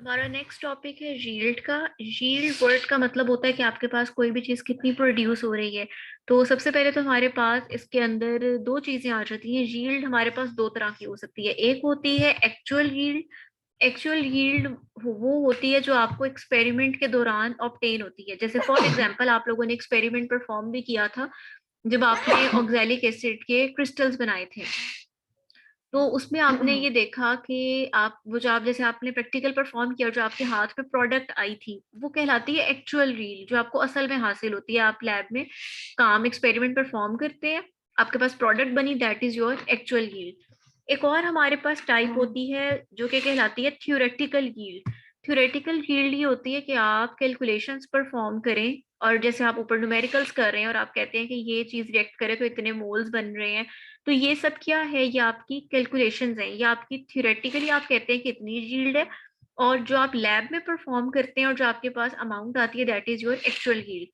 हमारा next topic है yield का। यील्ड वर्ड का मतलब होता है कि आपके पास कोई भी चीज कितनी प्रोड्यूस हो रही है। तो सबसे पहले तो हमारे पास इसके अंदर दो चीजें आ जाती हैं। यील्ड हमारे पास दो तरह की हो सकती है। एक होती है एक्चुअल यील्ड। एक्चुअल यील्ड वो होती है जो आपको एक्सपेरिमेंट के दौरान ऑब्टेन होती है। जैसे फॉर एग्जांपल आप लोगों ने एक्सपेरिमेंट परफॉर्म भी किया था जब आपने ऑक्सैलिक एसिड के क्रिस्टल्स बनाए थे। तो उसमें आपने ये देखा कि आप वो जो आप जैसे आपने प्रैक्टिकल परफॉर्म किया, जो आपके हाथ में प्रोडक्ट आई थी वो कहलाती है एक्चुअल रील, जो आपको असल में हासिल होती है। आप लैब में काम एक्सपेरिमेंट परफॉर्म करते हैं, आपके पास प्रोडक्ट बनी, that is your actual yield. एक और हमारे पास टाइप होती है जो कि कहलाती है थ्योरेटिकल यील्ड। थ्योरेटिकल यील्ड ये होती है कि आप कैलकुलेशंस परफॉर्म करें और जैसे आप ऊपर न्यूमेरिकल्स कर रहे हैं और आप कहते हैं कि ये चीज रिएक्ट करे तो इतने मोल्स बन रहे हैं। तो ये सब क्या है? ये आपकी कैलकुलेशंस हैं, ये आपकी थ्योरेटिकली आप कहते हैं कि इतनी यील्ड है। और जो आप लैब में परफॉर्म करते हैं और जो आपके पास अमाउंट आती है, that is your actual yield.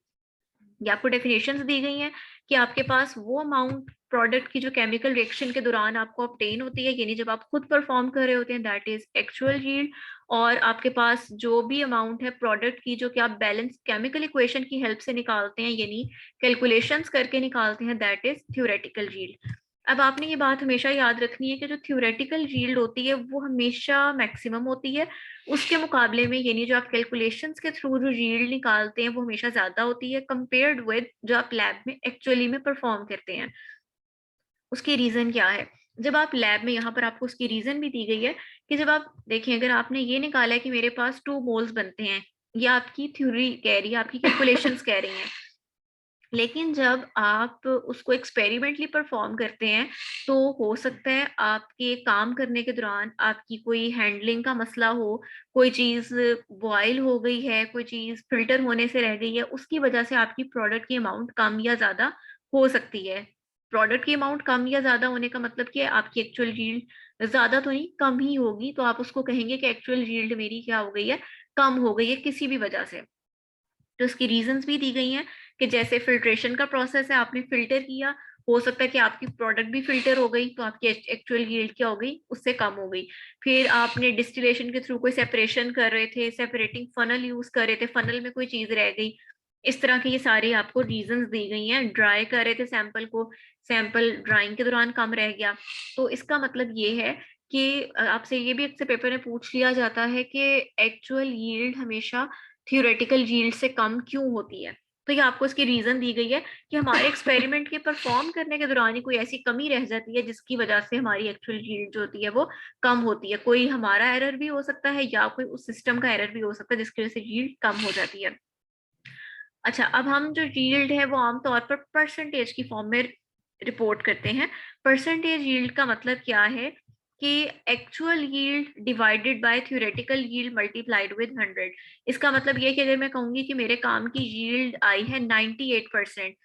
ये आपको डेफिनेशंस दी गई हैं कि आपके पास वो अमाउंट प्रोडक्ट की जो केमिकल रिएक्शन के दौरान आपको ऑब्टेन होती है, यानी जब आप खुद परफॉर्म कर रहे होते हैं, दैट इज एक्चुअल यील्ड। और आपके पास जो भी अमाउंट है प्रोडक्ट की जो कि आप बैलेंस केमिकल इक्वेशन की हेल्प से निकालते हैं, यानी कैलकुलेशंस करके निकालते हैं, दैट इज थ्योरेटिकल यील्ड। अब आपने ये बात हमेशा याद रखनी है कि जो थ्योरेटिकल यील्ड होती है वो हमेशा मैक्सिमम होती है। उसके मुकाबले में यानी जो आप कैलकुलेशंस के थ्रू जो यील्ड निकालते हैं वो हमेशा ज्यादा होती है कंपेयर्ड विद जो आप लैब में एक्चुअली में परफॉर्म करते हैं। उसकी रीजन क्या है? जब आप लैब में, यहाँ पर आपको उसकी रीजन भी दी गई है कि जब आप देखें, अगर आपने ये निकाला है कि मेरे पास 2 मोल्स बनते हैं, या आपकी थ्योरी कह रही है, आपकी कैलकुलेशंस कह रही हैं, लेकिन जब आप उसको एक्सपेरिमेंटली परफॉर्म करते हैं तो हो सकता है आपके काम करने के दौरान आपकी कोई हैंडलिंग का मसला हो, कोई चीज बॉयल हो गई है, कोई चीज फिल्टर होने से रह गई है, उसकी वजह से आपकी प्रोडक्ट की अमाउंट कम या ज्यादा हो सकती है। प्रोडक्ट की अमाउंट कम या ज्यादा होने का मतलब कि आपकी एक्चुअल यील्ड ज्यादा तो नहीं, कम ही होगी, तो आप उसको कहेंगे कि एक्चुअल यील्ड मेरी क्या हो गई है, कम हो गई है किसी भी वजह से। तो उसकी रीजंस भी दी गई हैं कि जैसे फिल्ट्रेशन का प्रोसेस है, आपने फिल्टर किया, हो सकता है कि आपकी प्रोडक्ट भी फिल्टर हो गई तो आपकी एक्चुअल यील्ड क्या हो गई, उससे कम हो गई। फिर आपने डिस्टिलेशन के थ्रू कोई सेपरेशन कर रहे थे, सेपरेटिंग फनल यूज कर रहे थे, फनल में कोई चीज रह गई। इस तरह के ये सारे आपको रीजंस दी गई हैं। ड्राई कर रहे थे सैंपल को, सैंपल ड्राइंग के दौरान कम रह गया। तो इसका मतलब ये है कि आपसे ये भी अक्सर पेपर में पूछ लिया जाता है कि एक्चुअल यील्ड हमेशा थियोरेटिकल यील्ड से कम क्यों होती है। तो ये आपको इसकी रीजन दी गई है कि हमारे एक्सपेरिमेंट के परफॉर्म करने के दौरान ही कोई ऐसी कमी रह जाती है जिसकी वजह से हमारी एक्चुअल यील्ड जो होती है वो कम होती है। कोई हमारा एरर भी हो सकता है या कोई उस सिस्टम का एरर भी हो सकता है जिसकी वजह से यील्ड कम हो जाती है। अच्छा, अब हम जो यील्ड है वो आमतौर पर परसेंटेज की फॉर्म में रिपोर्ट करते हैं। परसेंटेज यील्ड का मतलब क्या है कि actual yield divided by theoretical yield multiplied with 100। इसका मतलब ये है कि अगर मैं कहूंगी कि मेरे काम की यील्ड आई है 98%,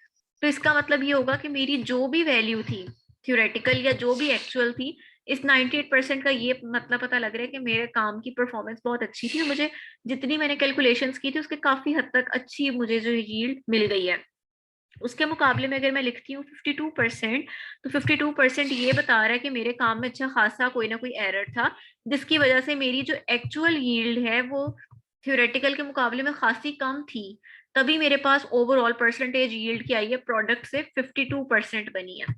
तो इसका मतलब ये होगा कि मेरी जो भी वैल्यू थी थ्योरेटिकल या जो भी एक्चुअल थी, इस 98% का ये मतलब पता लग रहा है कि मेरे काम की परफॉर्मेंस बहुत अच्छी थी, मुझे जितनी मैंने कैलकुलेशंस की थी उसके काफी हद तक अच्छी मुझे जो यील्ड मिल गई है। उसके मुकाबले में अगर मैं लिखती हूँ 52%, तो 52% ये बता रहा है कि मेरे काम में अच्छा खासा कोई ना कोई एरर था जिसकी वजह से मेरी जो एक्चुअल यील्ड है वो थ्योरेटिकल के मुकाबले में खासी कम थी। तभी मेरे पास ओवरऑल परसेंटेज यील्ड की आई है, प्रोडक्ट से 52% बनी है।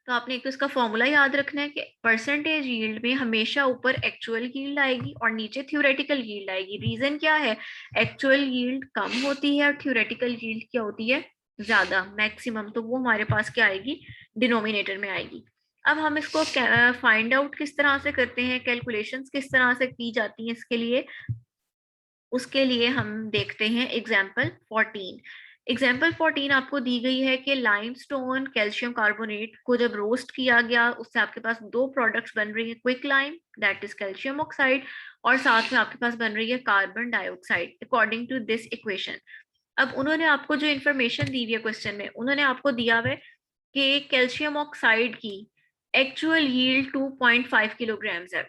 तो आपने एक तो इसका फॉर्मूला याद रखना है कि परसेंटेज यील्ड में हमेशा ऊपर एक्चुअल यील्ड आएगी और नीचे थ्योरेटिकल यील्ड आएगी। रीजन क्या है? एक्चुअल यील्ड कम होती है और थ्योरेटिकल यील्ड क्या होती है, ज्यादा, मैक्सिमम। तो वो हमारे पास क्या आएगी, डिनोमिनेटर में आएगी। अब हम इसको फाइंड आउट किस तरह से करते हैं, कैलकुलेशंस किस तरह से की जाती हैं इसके लिए, उसके लिए हम देखते हैं एग्जाम्पल 14। एग्जाम्पल 14 आपको दी गई है कि लाइमस्टोन कैल्शियम कार्बोनेट को जब रोस्ट किया गया उससे आपके पास दो प्रोडक्ट्स बन रही है, quick lime that is calcium oxide, और साथ में आपके पास बन रही है carbon dioxide according to this equation. अब उन्होंने आपको जो इन्फॉर्मेशन दी हुई है क्वेश्चन में, उन्होंने आपको दिया हुआ है कि कैल्शियम ऑक्साइड की एक्चुअल यील्ड 2.5 किलोग्राम है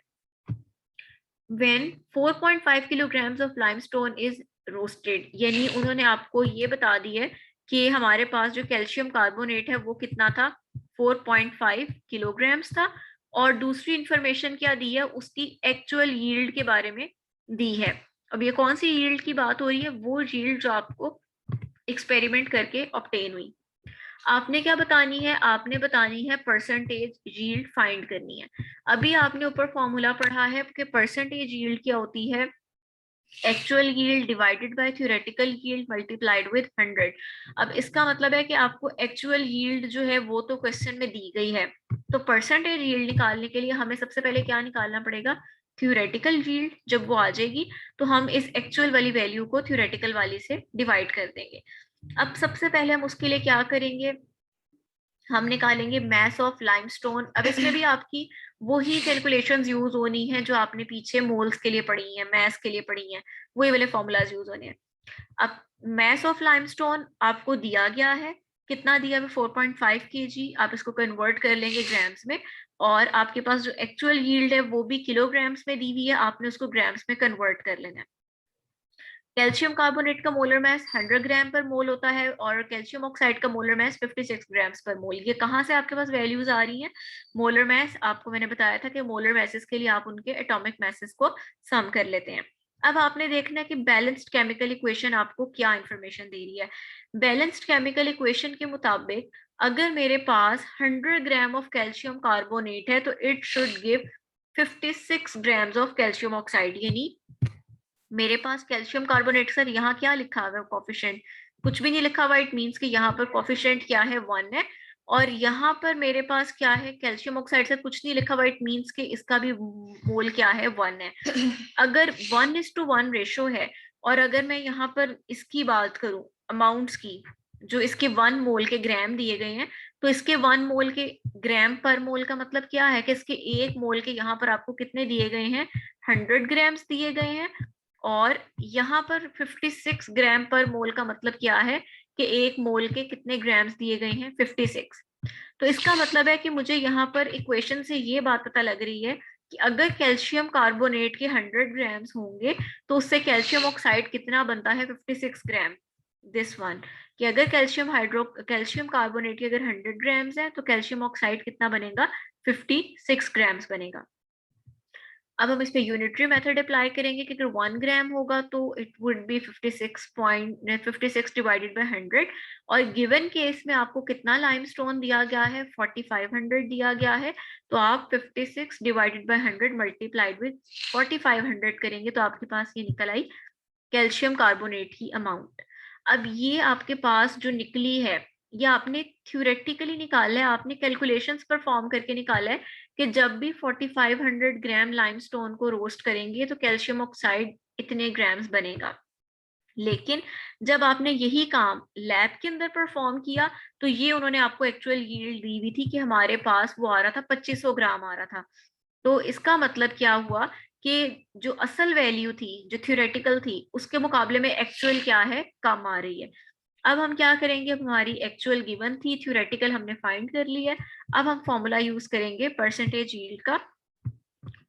when 4.5 kilograms of limestone is roasted। यानी उन्होंने आपको ये बता दी है कि हमारे पास जो कैल्शियम कार्बोनेट है वो कितना था, 4.5 किलोग्राम्स था। और दूसरी इंफॉर्मेशन क्या दी है, उसकी एक्चुअल यील्ड के बारे में दी है। अब ये कौन सी यील्ड की बात हो रही है? वो यील्ड जो आपको एक्सपेरिमेंट करके ऑब्टेन हुई। आपने क्या बतानी है? आपने बतानी है परसेंटेज यील्ड फाइंड करनी है। अभी आपने ऊपर फॉर्मूला पढ़ा है कि परसेंटेज यील्ड क्या होती है? Actual yield divided by theoretical yield multiplied with 100। अब इसका मतलब है कि आपको एक्चुअल यील्ड जो है वो तो क्वेश्चन में दी गई है, तो परसेंटेज यील्ड निकालने के लिए हमें सबसे पहले क्या निकालना पड़ेगा? Theoretical yield. जब वो आ जाएगी तो हम इस एक्चुअल वाली वैल्यू को थ्योरेटिकल वाली से डिवाइड कर देंगे। अब सबसे पहले हम उसके लिए क्या करेंगे? हम निकालेंगे मैस ऑफ लाइमस्टोन। अब इसमें भी आपकी वही कैलकुलेशंस यूज होनी है जो आपने पीछे मोल्स के लिए पढ़ी हैं, मैस के लिए पढ़ी हैं, वही वाले फॉर्मूलाज यूज होने हैं। अब मैस ऑफ लाइमस्टोन आपको दिया गया है, कितना दिया है? 4.5 kg। आप इसको कन्वर्ट कर लेंगे ग्राम्स में, और आपके पास जो एक्चुअल यील्ड है वो भी किलोग्राम्स में दी हुई है, आपने उसको ग्राम्स में कन्वर्ट कर लेना है। कैल्शियम कार्बोनेट का मोलर मास 100 ग्राम पर मोल होता है, और कैल्शियम ऑक्साइड का मोलर मास 56 ग्राम पर मोल। ये कहाँ से आपके पास वैल्यूज आ रही हैं? मोलर मास आपको मैंने बताया था कि मोलर मासेस के लिए आप उनके एटॉमिक मासेस को सम कर लेते हैं। अब आपने देखना है कि बैलेंस्ड केमिकल इक्वेशन आपको क्या इंफॉर्मेशन दे रही है। बैलेंस्ड केमिकल इक्वेशन के मुताबिक अगर मेरे पास 100 ग्राम ऑफ कैल्शियम कार्बोनेट है तो it should give 56 grams of calcium oxide. यानी मेरे पास कैल्शियम कार्बोनेट, सर यहाँ क्या लिखा हुआ है? कोफिशिएंट कुछ भी नहीं लिखा हुआ। इट मीन्स कि यहाँ पर कोफिशिएंट क्या है? 1 है। और यहाँ पर मेरे पास क्या है? कैल्शियम ऑक्साइड से कुछ नहीं लिखा हुआ। इट मीन्स कि इसका भी मोल क्या है? 1 है। अगर 1:1 रेशो है, और अगर मैं यहाँ पर इसकी बात करूं अमाउंट्स की, जो इसके 1 मोल के ग्राम दिए गए हैं, तो इसके 1 मोल के ग्राम पर मोल का मतलब क्या है कि इसके 1 मोल के यहाँ पर आपको कितने दिए गए हैं? 100 ग्राम्स दिए गए हैं। और यहाँ पर 56 ग्राम पर मोल का मतलब क्या है कि 1 मोल के कितने ग्राम्स दिए गए हैं? 56। तो इसका मतलब है कि मुझे यहाँ पर इक्वेशन से ये बात पता लग रही है कि अगर कैल्शियम कार्बोनेट के 100 ग्राम्स होंगे तो उससे कैल्शियम ऑक्साइड कितना बनता है? 56 ग्राम। दिस वन, कि अगर कैल्शियम कार्बोनेट के अगर 100 ग्राम्स है तो कैल्शियम ऑक्साइड कितना बनेगा? 56 ग्राम्स बनेगा। अब हम इस पे यूनिटरी मेथड अप्लाई करेंगे कि अगर 1 ग्राम होगा तो it would be 56 divided by 100। और गिवन केस में आपको कितना लाइमस्टोन दिया गया है? 4500 दिया गया है। तो आप 56 डिवाइडेड बाय 100 मल्टीप्लाइड विद 4500 करेंगे तो आपके पास ये निकल आई कैल्शियम कार्बोनेट की अमाउंट। अब ये आपके पास जो निकली है ये आपने थ्योरेटिकली निकाला है, आपने कैलकुलेशंस परफॉर्म करके निकाला है कि जब भी 4500 ग्राम लाइमस्टोन को रोस्ट करेंगे तो कैल्शियम ऑक्साइड इतने ग्राम्स बनेगा। लेकिन जब आपने यही काम लैब के अंदर परफॉर्म किया तो ये उन्होंने आपको एक्चुअल यील्ड दी हुई थी कि हमारे पास वो आ रहा था 2500 ग्राम आ रहा था। तो इसका मतलब क्या हुआ कि जो असल वैल्यू थी, जो थ्योरेटिकल थी, उसके मुकाबले में एक्चुअल क्या है? कम आ रही है। अब हम क्या करेंगे? अब हमारी एक्चुअल गिवन थी, थ्योरेटिकल हमने फाइंड कर लिया है। अब हम फॉर्मूला यूज करेंगे परसेंटेज यील्ड का,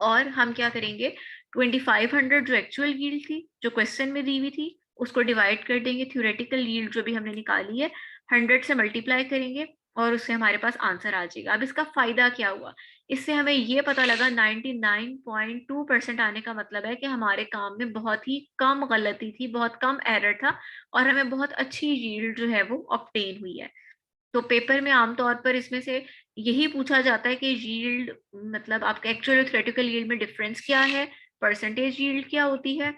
और हम क्या करेंगे? 2500 जो एक्चुअल यील्ड थी, जो क्वेश्चन में दी हुई थी, उसको डिवाइड कर देंगे थ्योरेटिकल यील्ड जो भी हमने निकाली है, 100 से मल्टीप्लाई करेंगे और उससे हमारे पास आंसर आ जाएगा। अब इसका फायदा क्या हुआ? इससे हमें ये पता लगा 99.2% आने का मतलब है कि हमारे काम में बहुत ही कम गलती थी, बहुत कम एरर था, और हमें बहुत अच्छी यील्ड जो है वो ऑब्टेन हुई है। तो पेपर में आमतौर पर इसमें से यही पूछा जाता है कि यील्ड मतलब आपका एक्चुअल और थ्योरेटिकल यील्ड में डिफरेंस क्या है, परसेंटेज यील्ड क्या होती है,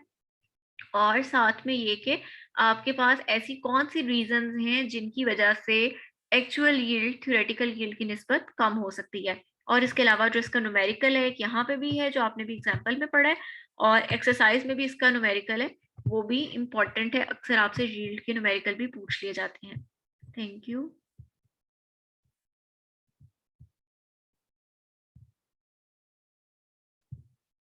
और साथ में ये कि आपके पास ऐसी कौन सी रीजंस हैं जिनकी वजह से एक्चुअल यील्ड थ्योरेटिकल यील्ड की निस्बत कम हो सकती है। और इसके अलावा जो इसका न्यूमेरिकल है, यहाँ पे भी है जो आपने भी एग्जाम्पल में पढ़ा है, और एक्सरसाइज में भी इसका न्यूमेरिकल है, वो भी इम्पोर्टेंट है। अक्सर आपसे यील्ड के न्यूमेरिकल भी पूछ लिए जाते हैं। Thank you.